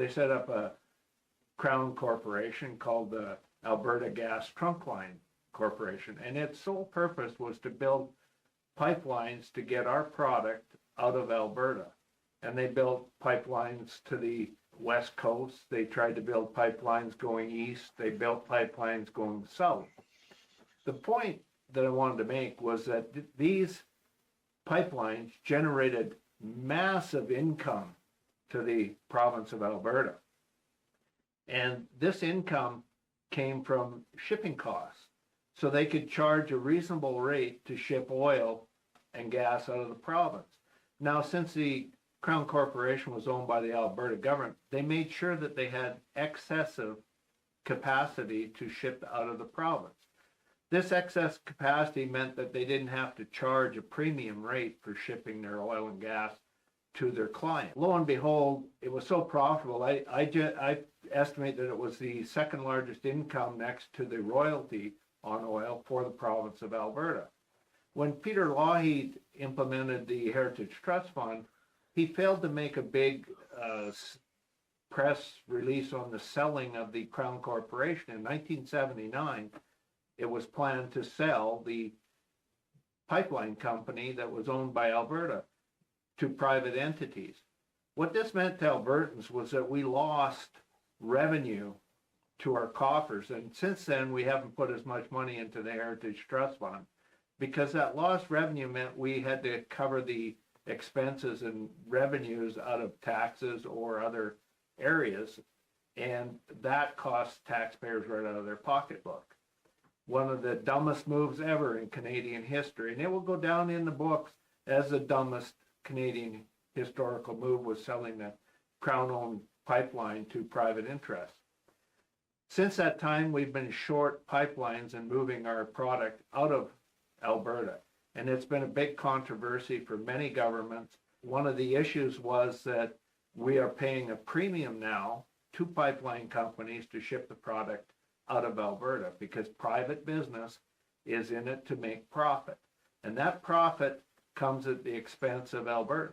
They set up a Crown corporation called the Alberta Gas Trunkline Corporation, and its sole purpose was to build pipelines to get our product out of Alberta. And they built pipelines to the west coast. They tried to build pipelines going east. They built pipelines going south. The point that I wanted to make was that these pipelines generated massive income to the province of Alberta. And this income came from shipping costs. So they could charge a reasonable rate to ship oil and gas out of the province. Now, since the Crown Corporation was owned by the Alberta government, they made sure that they had excessive capacity to ship out of the province. This excess capacity meant that they didn't have to charge a premium rate for shipping their oil and gas to their client. Lo and behold, it was so profitable. I estimate that it was the second largest income next to the royalty on oil for the province of Alberta. When Peter Lougheed implemented the Heritage Trust Fund, he failed to make a big press release on the selling of the Crown Corporation. In 1979, it was planned to sell the pipeline company that was owned by Alberta to private entities. What this meant to Albertans was that we lost revenue to our coffers, and since then we haven't put as much money into the Heritage Trust Fund because that lost revenue meant we had to cover the expenses and revenues out of taxes or other areas, and that cost taxpayers right out of their pocketbook. One of the dumbest moves ever in Canadian history, and it will go down in the books as the dumbest Canadian historical move, was selling the Crown-owned pipeline to private interests. Since that time, we've been short pipelines and moving our product out of Alberta, and it's been a big controversy for many governments. One of the issues was that we are paying a premium now to pipeline companies to ship the product out of Alberta because private business is in it to make profit, and that profit comes at the expense of Albertans.